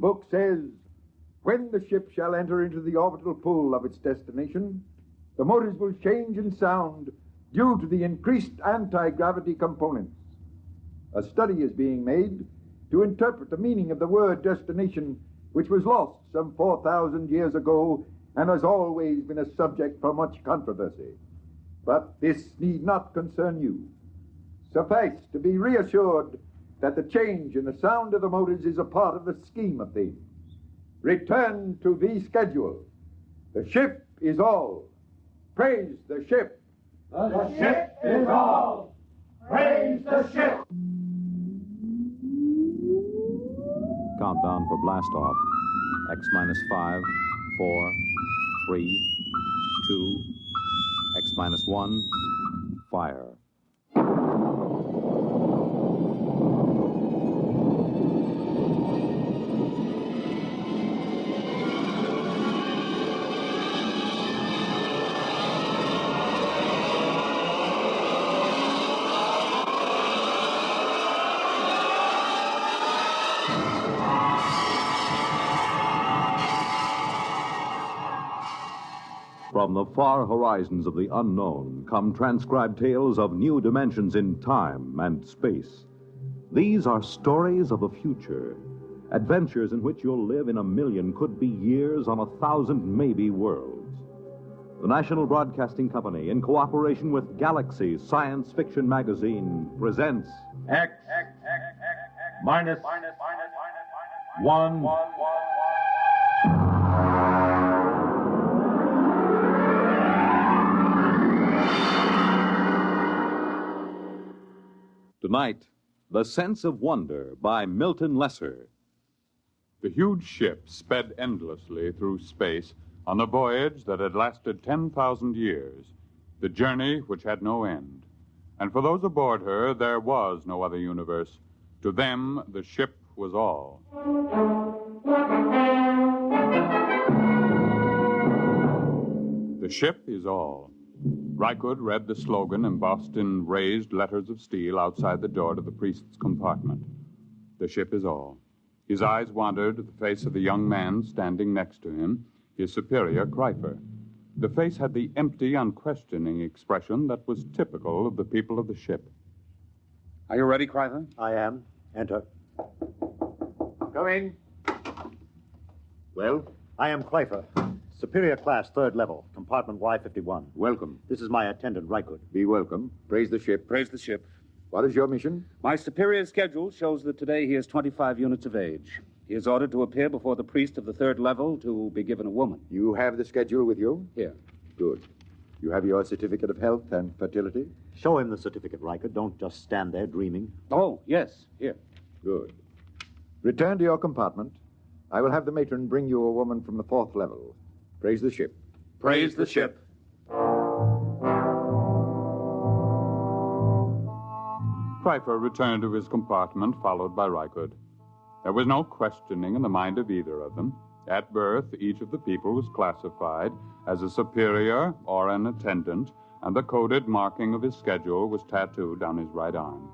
book says, when the ship shall enter into the orbital pool of its destination, the motors will change in sound due to the increased anti-gravity components. A study is being made to interpret the meaning of the word destination, which was lost some 4,000 years ago and has always been a subject for much controversy. But this need not concern you. Suffice to be reassured that the change in the sound of the motors is a part of the scheme of things. Return to the schedule. The ship is all. Praise the ship. The ship is all. Praise the ship. Countdown for blast off. X minus 5, 4, 3, 2, X minus 1, fire. From the far horizons of the unknown come transcribed tales of new dimensions in time and space. These are stories of the future, adventures in which you'll live in a million, could be years, on 1,000 maybe worlds. The National Broadcasting Company, in cooperation with Galaxy Science Fiction Magazine, presents X minus 1. Tonight, The Sense of Wonder by Milton Lesser. The huge ship sped endlessly through space on a voyage that had lasted 10,000 years, the journey which had no end. And for those aboard her, there was no other universe. To them, the ship was all. The ship is all. Rykud read the slogan embossed in raised letters of steel outside the door to the priest's compartment. The ship is all. His eyes wandered to the face of the young man standing next to him, his superior, Kreifer. The face had the empty, unquestioning expression that was typical of the people of the ship. Are you ready, Kreifer? I am. Enter. Come in. Well? I am Kreifer. Superior class, 3rd level, compartment Y51. Welcome. This is my attendant, Rykud. Be welcome. Praise the ship. Praise the ship. What is your mission? My superior's schedule shows that today he is 25 units of age. He is ordered to appear before the priest of the 3rd level to be given a woman. You have the schedule with you? Here. Good. You have your certificate of health and fertility? Show him the certificate, Rykud. Don't just stand there dreaming. Oh, yes. Here. Good. Return to your compartment. I will have the matron bring you a woman from the 4th level. Praise the ship. Praise the ship. Kreifer returned to his compartment, followed by Rykud. There was no questioning in the mind of either of them. At birth, each of the people was classified as a superior or an attendant, and the coded marking of his schedule was tattooed on his right arm.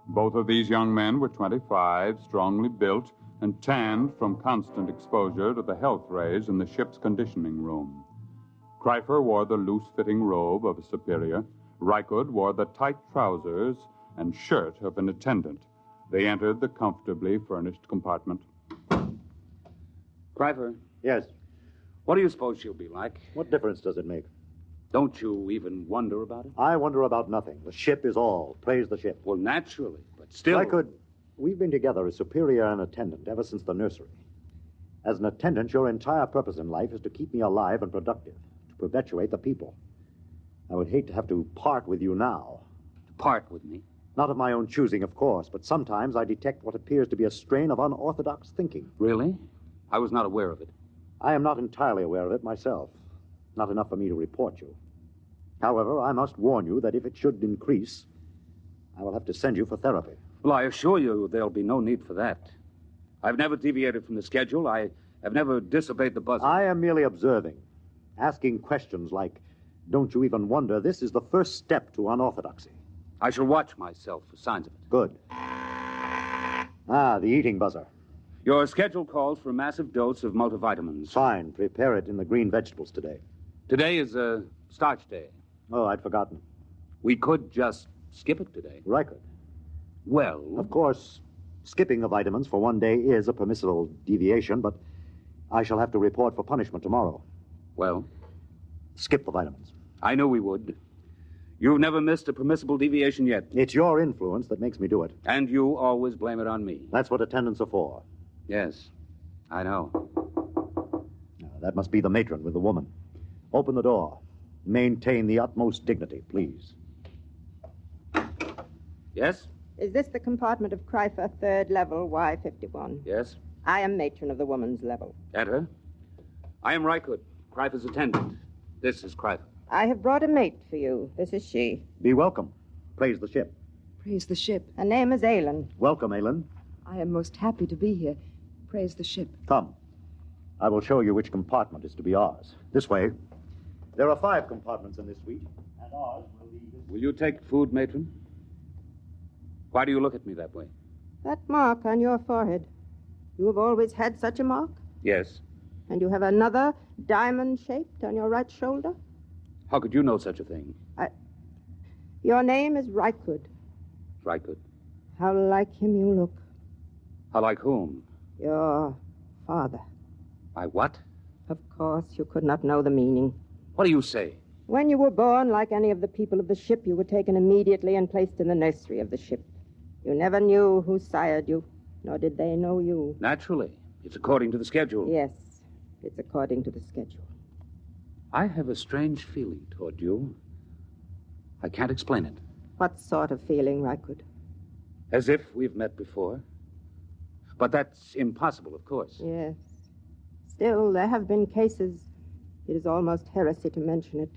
Both of these young men were 25, strongly built, and tanned from constant exposure to the health rays in the ship's conditioning room. Kreifer wore the loose-fitting robe of a superior. Rykud wore the tight trousers and shirt of an attendant. They entered the comfortably furnished compartment. Kreifer. Yes. What do you suppose she'll be like? What difference does it make? Don't you even wonder about it? I wonder about nothing. The ship is all. Praise the ship. Well, naturally, but still... Rykud, we've been together as superior and attendant ever since the nursery. As an attendant, your entire purpose in life is to keep me alive and productive, to perpetuate the people. I would hate to have to part with you now. To part with me? Not of my own choosing, of course, but sometimes I detect what appears to be a strain of unorthodox thinking. Really? I was not aware of it. I am not entirely aware of it myself. Not enough for me to report you. However, I must warn you that if it should increase, I will have to send you for therapy. Well, I assure you there'll be no need for that. I've never deviated from the schedule. I have never disobeyed the buzzer. I am merely observing, asking questions like, don't you even wonder this is the first step to unorthodoxy? I shall watch myself for signs of it. Good. Ah, the eating buzzer. Your schedule calls for a massive dose of multivitamins. Fine. Prepare it in the green vegetables today. Today is a starch day. Oh, I'd forgotten. We could just skip it today. Riker. Well, Of course, skipping the vitamins for one day is a permissible deviation, but I shall have to report for punishment tomorrow. well, Skip the vitamins. I knew we would. You've never missed a permissible deviation yet. It's your influence that makes me do it. And you always blame it on me. That's what attendants are for. Yes, I know. Now, that must be the matron with the woman. Open the door. Maintain the utmost dignity, please. Yes? Is this the compartment of Kryfer, third level, Y51? Yes? I am matron of the woman's level. Enter. I am Rykud, Kryfer's attendant. This is Kryfer. I have brought a mate for you. This is she. Be welcome. Praise the ship. Praise the ship. Her name is Aylin. Welcome, Aylin. I am most happy to be here. Praise the ship. Come. I will show you which compartment is to be ours. This way. There are 5 compartments in this suite, and ours will be this. Will you take food, matron? Why do you look at me that way? That mark on your forehead. You have always had such a mark? Yes. And you have another diamond-shaped on your right shoulder? How could you know such a thing? Your name is Rykud. Rykud. How like him you look. How like whom? Your father. My what? Of course, you could not know the meaning. What do you say? When you were born, like any of the people of the ship, you were taken immediately and placed in the nursery of the ship. You never knew who sired you, nor did they know you. Naturally. It's according to the schedule. Yes, it's according to the schedule. I have a strange feeling toward you. I can't explain it. What sort of feeling, Rykud? As if we've met before. But that's impossible, of course. Yes. Still, there have been cases, it is almost heresy to mention it,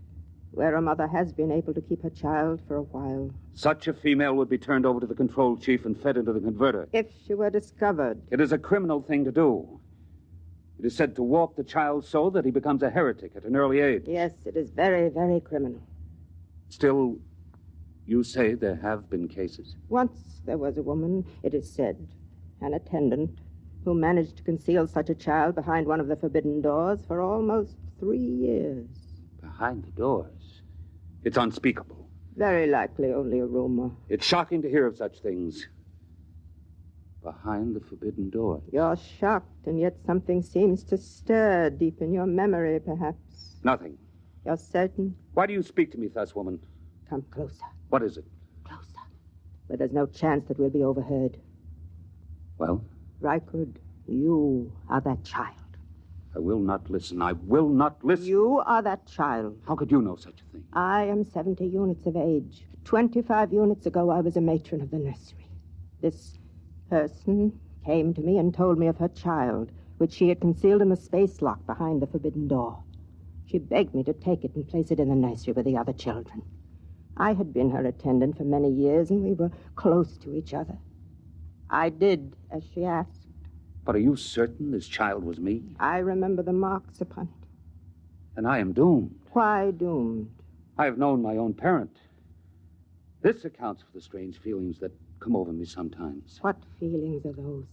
where a mother has been able to keep her child for a while. Such a female would be turned over to the control chief and fed into the converter. If she were discovered. It is a criminal thing to do. It is said to warp the child so that he becomes a heretic at an early age. Yes, it is very, very criminal. Still, you say there have been cases. Once there was a woman, it is said, an attendant, who managed to conceal such a child behind one of the forbidden doors for almost 3 years. Behind the doors? It's unspeakable. Very likely only a rumor. It's shocking to hear of such things. Behind the forbidden doors. You're shocked, and yet something seems to stir deep in your memory, perhaps. Nothing. You're certain? Why do you speak to me thus, woman? Come closer. What is it? Closer. Where there's no chance that we'll be overheard. Well? Rykud, you are that child. I will not listen. I will not listen. You are that child. How could you know such a thing? I am 70 units of age. 25 units ago, I was a matron of the nursery. This person came to me and told me of her child, which she had concealed in the space lock behind the forbidden door. She begged me to take it and place it in the nursery with the other children. I had been her attendant for many years, and we were close to each other. I did as she asked. But are you certain this child was me? I remember the marks upon it. And I am doomed. Why doomed? I have known my own parent. This accounts for the strange feelings that come over me sometimes. What feelings are those?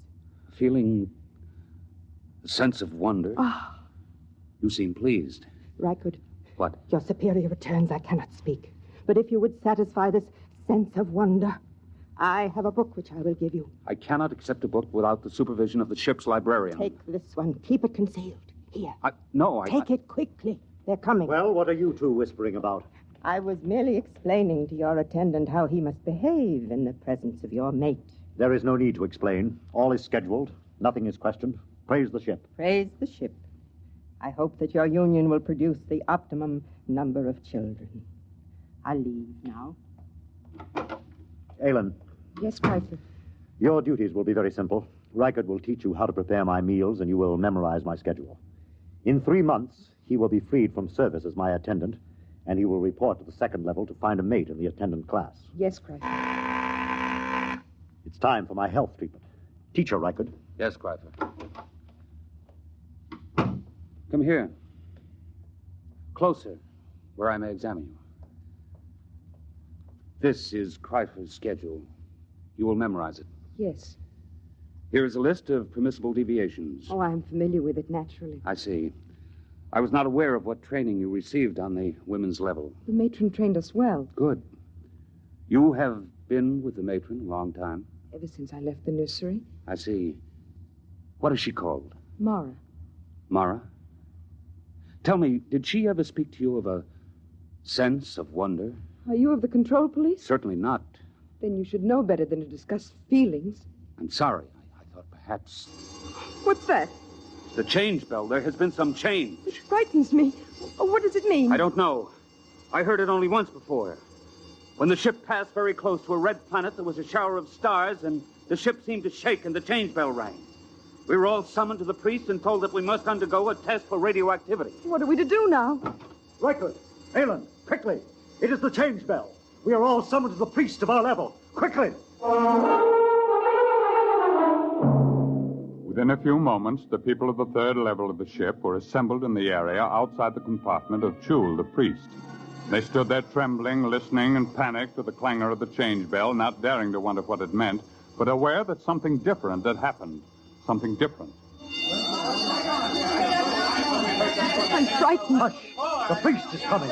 A feeling, a sense of wonder. Ah. You seem pleased. Rykud. What? Your superior returns. I cannot speak. But if you would satisfy this sense of wonder, I have a book which I will give you. I cannot accept a book without the supervision of the ship's librarian. Take this one. Keep it concealed. Here. No. Take it quickly. They're coming. Well, what are you two whispering about? I was merely explaining to your attendant how he must behave in the presence of your mate. There is no need to explain. All is scheduled. Nothing is questioned. Praise the ship. Praise the ship. I hope that your union will produce the optimum number of children. I'll leave now. Aylin. Yes, Kryfer. Your duties will be very simple. Rykud will teach you how to prepare my meals, and you will memorize my schedule. In 3 months, he will be freed from service as my attendant, and he will report to the second level to find a mate in the attendant class. Yes, Kryfer. It's time for my health treatment. Teacher Rykud. Yes, Kryfer. Come here. Closer, where I may examine you. This is Kryfer's schedule. You will memorize it. Yes. Here is a list of permissible deviations. Oh, I'm familiar with it, naturally. I see. I was not aware of what training you received on the women's level. The matron trained us well. Good. You have been with the matron a long time? Ever since I left the nursery. I see. What is she called? Mara. Mara? Tell me, did she ever speak to you of a sense of wonder? Are you of the control police? Certainly not. Then you should know better than to discuss feelings. I'm sorry. I thought perhaps... What's that? The change bell. There has been some change. It frightens me. Oh, what does it mean? I don't know. I heard it only once before. When the ship passed very close to a red planet, there was a shower of stars, and the ship seemed to shake, and the change bell rang. We were all summoned to the priest and told that we must undergo a test for radioactivity. What are we to do now? Reichert, Alan, quickly. It is the change bell. We are all summoned to the priest of our level. Quickly. Within a few moments, the people of the third level of the ship were assembled in the area outside the compartment of Chul, the priest. They stood there trembling, listening, and panicked to the clangor of the change bell, not daring to wonder what it meant, but aware that something different had happened. Something different. I'm frightened. Hush! The priest is coming.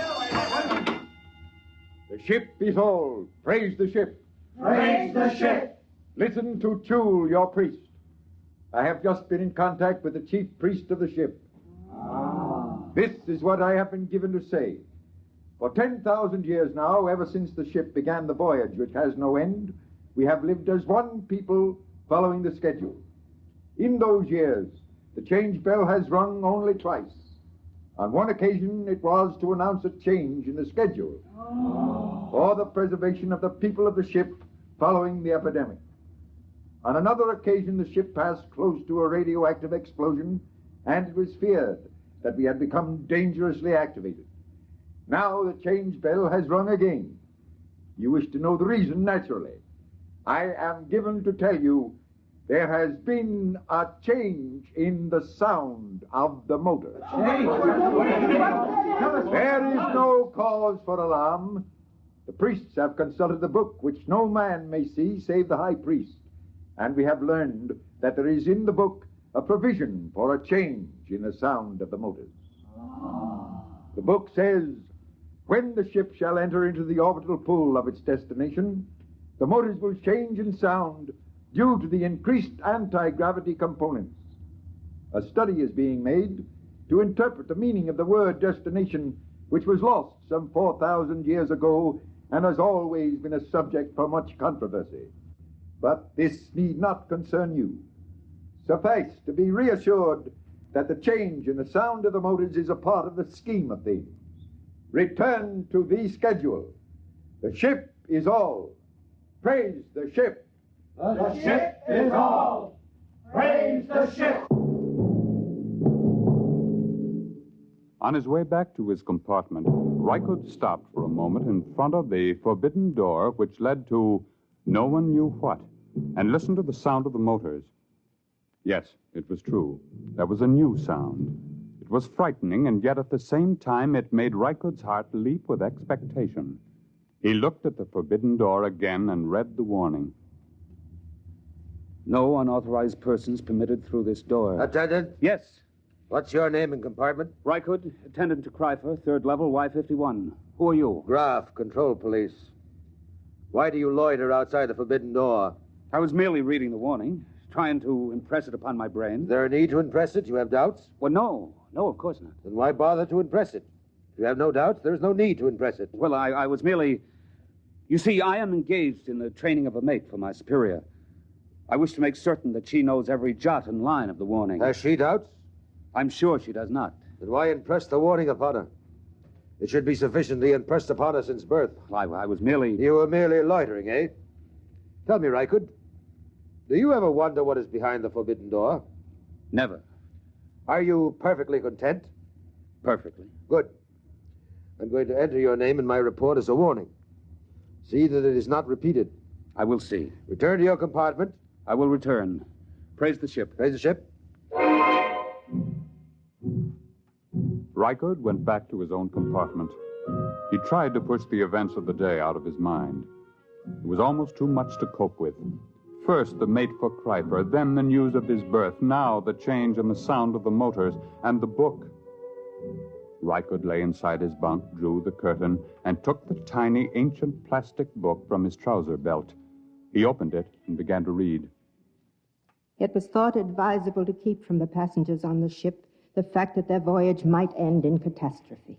The ship is all. Praise the ship. Praise the ship. Listen to Chul, your priest. I have just been in contact with the chief priest of the ship. This is what I have been given to say. For 10,000 years now, ever since the ship began the voyage, which has no end, we have lived as one people following the schedule. In those years, the change bell has rung only twice. On one occasion, it was to announce a change in the schedule for the preservation of the people of the ship following the epidemic. On another occasion, the ship passed close to a radioactive explosion, and it was feared that we had become dangerously activated. Now the change bell has rung again. You wish to know the reason, naturally. I am given to tell you there has been a change in the sound of the motor. There is no cause for alarm. The priests have consulted the book, which no man may see save the high priest. And we have learned that there is in the book a provision for a change in the sound of the motors. The book says, when the ship shall enter into the orbital pool of its destination, the motors will change in sound due to the increased anti-gravity components. A study is being made to interpret the meaning of the word destination, which was lost some 4,000 years ago and has always been a subject for much controversy. But this need not concern you. Suffice to be reassured that the change in the sound of the motors is a part of the scheme of things. Return to the schedule. The ship is all. Praise the ship. The ship is all. Praise the ship. On his way back to his compartment, Reichert stopped for a moment in front of the forbidden door which led to no one knew what, and listened to the sound of the motors. Yes, it was true. There was a new sound. It was frightening, and yet at the same time it made Reichert's heart leap with expectation. He looked at the forbidden door again and read the warning. No unauthorized persons permitted through this door. Attendant? Yes. What's your name and compartment? Reichert, attendant to Kreifer, third level, Y51. Who are you? Graf, control police. Why do you loiter outside the forbidden door? I was merely reading the warning, trying to impress it upon my brain. Is there a need to impress it? You have doubts? Well, no. No, of course not. Then why bother to impress it? If you have no doubts, there is no need to impress it. Well, I was merely... You see, I am engaged in the training of a mate for my superior. I wish to make certain that she knows every jot and line of the warning. Has she doubts? I'm sure she does not. Then why impress the warning upon her? It should be sufficiently impressed upon her since birth. Well, I was merely... You were merely loitering, eh? Tell me, Reichert, do you ever wonder what is behind the forbidden door? Never. Are you perfectly content? Perfectly. Good. I'm going to enter your name in my report as a warning. See that it is not repeated. I will see. Return to your compartment. I will return. Praise the ship. Praise the ship. Reichert went back to his own compartment. He tried to push the events of the day out of his mind. It was almost too much to cope with. First, the mate for Kreiper, then the news of his birth, now the change in the sound of the motors, and the book. Rykud lay inside his bunk, drew the curtain, and took the tiny, ancient plastic book from his trouser belt. He opened it and began to read. It was thought advisable to keep from the passengers on the ship the fact that their voyage might end in catastrophe.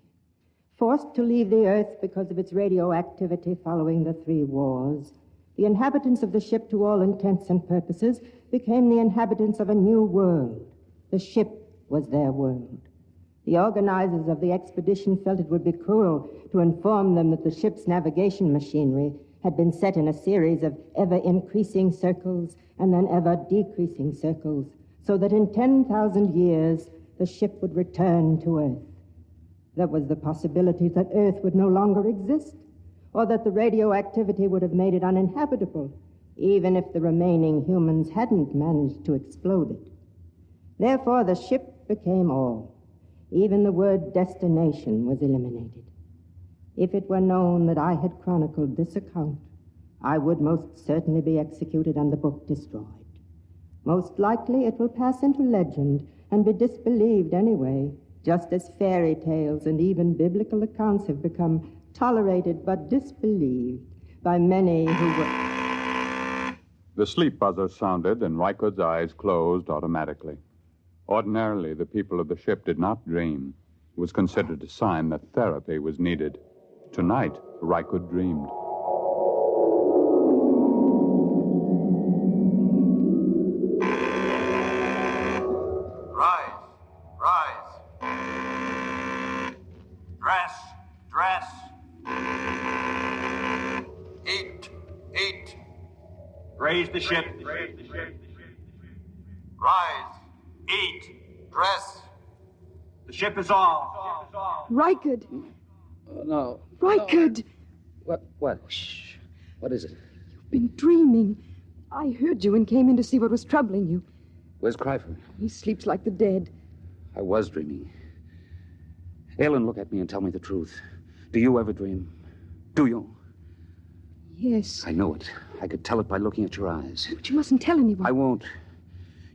Forced to leave the Earth because of its radioactivity following the 3 wars, the inhabitants of the ship, to all intents and purposes, became the inhabitants of a new world. The ship was their world. The organizers of the expedition felt it would be cruel to inform them that the ship's navigation machinery had been set in a series of ever-increasing circles and then ever-decreasing circles, so that in 10,000 years the ship would return to Earth. There was the possibility that Earth would no longer exist, or that the radioactivity would have made it uninhabitable, even if the remaining humans hadn't managed to explode it. Therefore, the ship became all. Even the word destination was eliminated. If it were known that I had chronicled this account, I would most certainly be executed and the book destroyed. Most likely it will pass into legend and be disbelieved anyway, just as fairy tales and even biblical accounts have become tolerated but disbelieved by many who were... The sleep buzzer sounded, and Rykud's eyes closed automatically. Ordinarily, the people of the ship did not dream. It was considered a sign that therapy was needed. Tonight, Rykud dreamed. Rise. Dress. Eat. Raise the ship. Rise. Eat. Dress. The ship is off. Rykud. No. Rykud. What? Shh. What is it? You've been dreaming. I heard you and came in to see what was troubling you. Where's Kreifer? He sleeps like the dead. I was dreaming. Ellen, look at me and tell me the truth. Do you ever dream? Do you? Yes. I know it. I could tell it by looking at your eyes. But you mustn't tell anyone. I won't.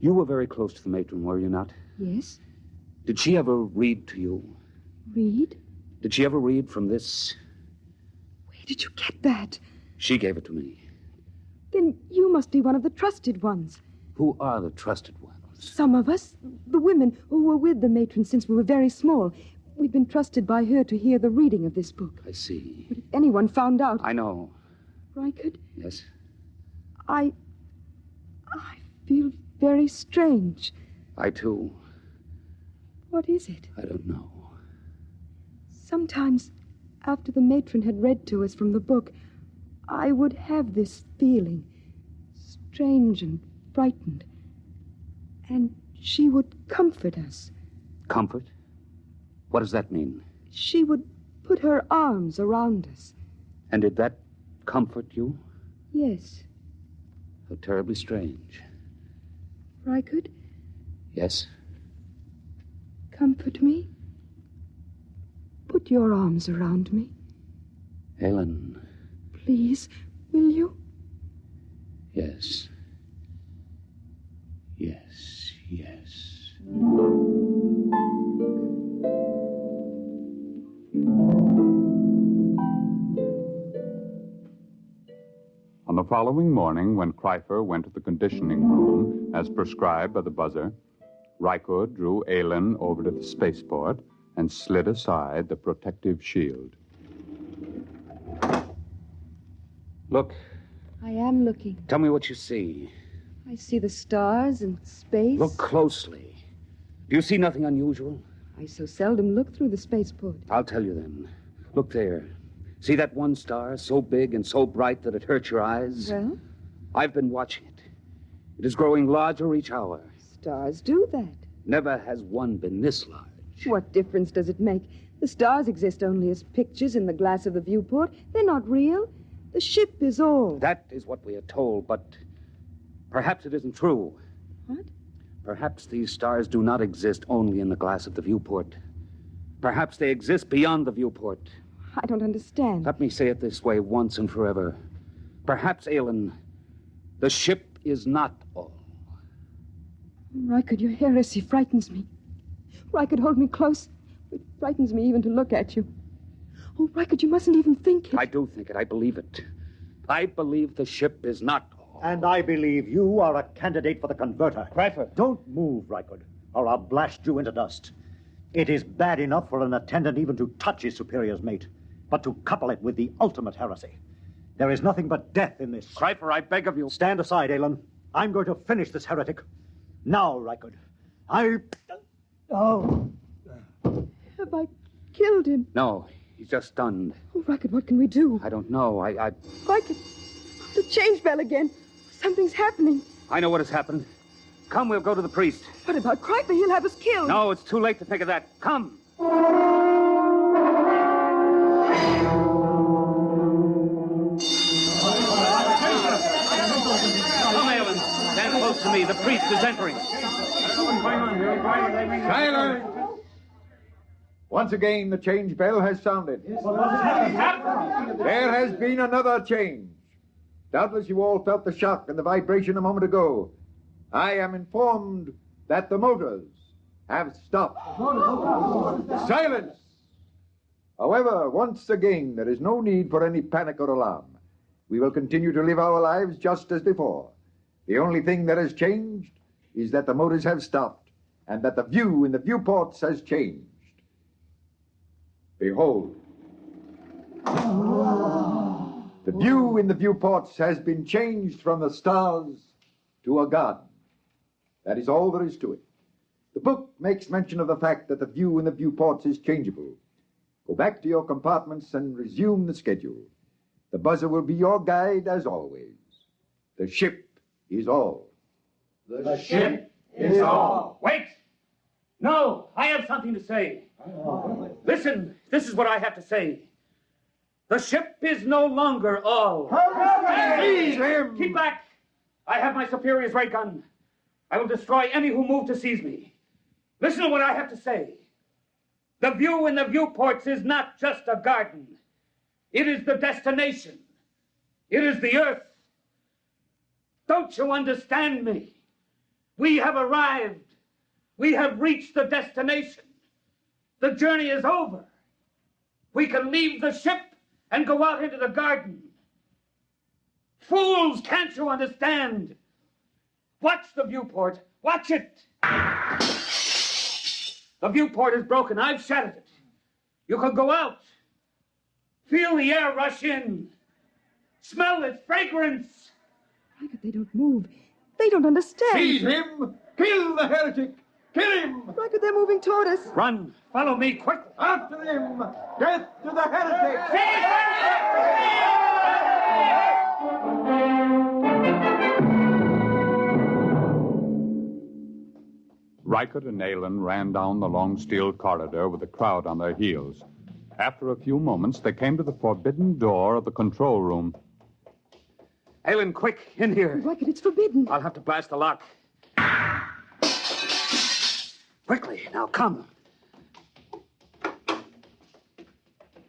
You were very close to the matron, were you not? Yes. Did she ever read to you? Read? Did she ever read from this? Where did you get that? She gave it to me. Then you must be one of the trusted ones. Who are the trusted ones? Some of us, the women who were with the matron since we were very small. We've been trusted by her to hear the reading of this book. I see. But if anyone found out... I know. Rykud? Yes? I feel very strange. I, too. What is it? I don't know. Sometimes, after the matron had read to us from the book, I would have this feeling, strange and frightened. And she would comfort us. Comfort? What does that mean? She would put her arms around us. And did that comfort you? Yes. How terribly strange. Rykud? Yes? Comfort me. Put your arms around me. Ellen. Please, will you? Yes. On the following morning, when Kreifer went to the conditioning room, as prescribed by the buzzer, Rykud drew Aylin over to the spaceport and slid aside the protective shield. Look. I am looking. Tell me what you see. I see the stars and space. Look closely. Do you see nothing unusual? I so seldom look through the spaceport. I'll tell you then. Look there. See that one star, so big and so bright that it hurts your eyes? Well? I've been watching it. It is growing larger each hour. Stars do that. Never has one been this large. What difference does it make? The stars exist only as pictures in the glass of the viewport. They're not real. The ship is all. That is what we are told, but perhaps it isn't true. What? Perhaps these stars do not exist only in the glass of the viewport. Perhaps they exist beyond the viewport. I don't understand. Let me say it this way once and forever. Perhaps, Aylin, the ship is not all. Rykard, your heresy frightens me. Rykard, hold me close. It frightens me even to look at you. Oh, Rykard, you mustn't even think it. I do think it. I believe it. I believe the ship is not all. And I believe you are a candidate for the converter. Cryfer. Don't move, Rykard, or I'll blast you into dust. It is bad enough for an attendant even to touch his superior's mate, but to couple it with the ultimate heresy. There is nothing but death in this. Cryfer, I beg of you. Stand aside, Alan. I'm going to finish this heretic. Now, Rykard. Oh. Have I killed him? No, he's just stunned. Oh, Rykard, what can we do? I don't know. Rykard, the change bell again. Something's happening. I know what has happened. Come, we'll go to the priest. What about Cryper? He'll have us killed. No, it's too late to think of that. Come. Come, Alan. Stand close to me. The priest is entering. Silence! Once again, the change bell has sounded. There has been another change. Doubtless you all felt the shock and the vibration a moment ago. I am informed that the motors have stopped. Silence! However, once again, there is no need for any panic or alarm. We will continue to live our lives just as before. The only thing that has changed is that the motors have stopped and that the view in the viewports has changed. Behold. The view in the viewports has been changed from the stars to a garden. That is all there is to it. The book makes mention of the fact that the view in the viewports is changeable. Go back to your compartments and resume the schedule. The buzzer will be your guide as always. The ship is all. The ship is all. Wait! No, I have something to say. Listen, this is what I have to say. The ship is no longer all. Seize him! Keep back! I have my superior's ray gun. I will destroy any who move to seize me. Listen to what I have to say. The view in the viewports is not just a garden. It is the destination. It is the earth. Don't you understand me? We have arrived. We have reached the destination. The journey is over. We can leave the ship and go out into the garden. Fools, can't you understand? Watch the viewport. Watch it. The viewport is broken. I've shattered it. You can go out. Feel the air rush in. Smell its fragrance. Rykard, they don't move. They don't understand. Seize him! Kill the heretic! Kill him! Rykard, they're moving toward us. Run. Follow me quickly. After him! Death to the heretic! Rykard and Alan ran down the long steel corridor with the crowd on their heels. After a few moments, they came to the forbidden door of the control room. Alan, quick, in here. Rykard, it's forbidden. I'll have to blast the lock. Quickly, now come.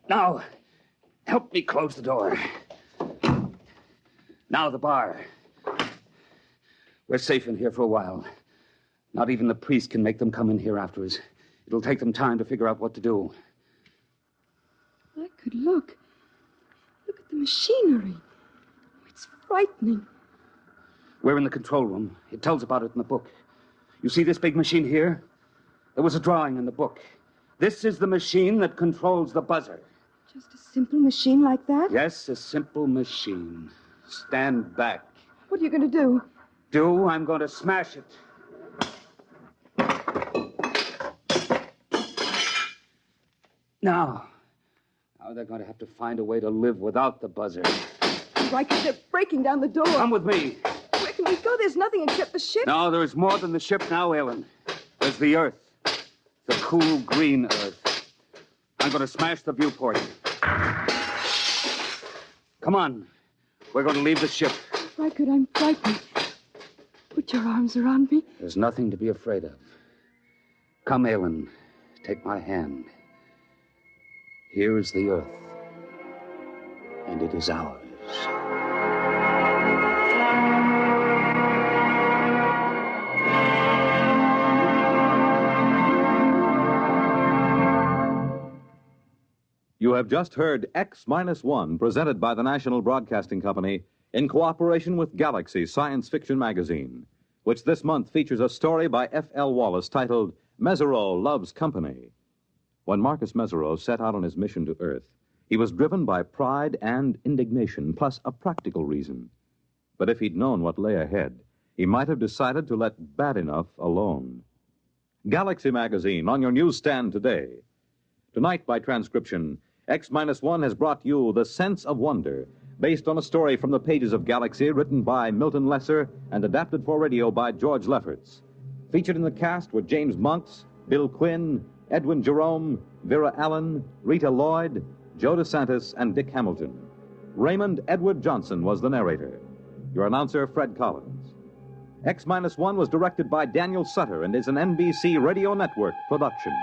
Now, help me close the door. Now the bar. We're safe in here for a while. Not even the priest can make them come in here after us. It'll take them time to figure out what to do. Rykard, look. Look at the machinery. It's frightening. We're in the control room. It tells about it in the book. You see this big machine here? There was a drawing in the book. This is the machine that controls the buzzer. Just a simple machine like that? Yes, a simple machine. Stand back. What are you going to do? I'm going to smash it. Now they're going to have to find a way to live without the buzzer. Rykard, they're breaking down the door. Come with me. Where can we go? There's nothing except the ship. No, there is more than the ship now, Alan. There's the earth. The cool green earth. I'm going to smash the viewport. Come on. We're going to leave the ship. Rykard, I'm frightened. Put your arms around me. There's nothing to be afraid of. Come, Alan. Take my hand. Here is the earth. And it is ours. have just heard X-1, presented by the National Broadcasting Company in cooperation with Galaxy Science Fiction Magazine, which this month features a story by F.L. Wallace titled Mesereau Loves Company. When Marcus Mesereau set out on his mission to Earth, he was driven by pride and indignation, plus a practical reason. But if he'd known what lay ahead, he might have decided to let bad enough alone. Galaxy Magazine on your newsstand today. Tonight, by transcription, X-1 has brought you The Sense of Wonder, based on a story from the pages of Galaxy written by Milton Lesser and adapted for radio by George Lefferts. Featured in the cast were James Monks, Bill Quinn, Edwin Jerome, Vera Allen, Rita Lloyd, Joe DeSantis, and Dick Hamilton. Raymond Edward Johnson was the narrator. Your announcer, Fred Collins. X-1 was directed by Daniel Sutter and is an NBC Radio Network production.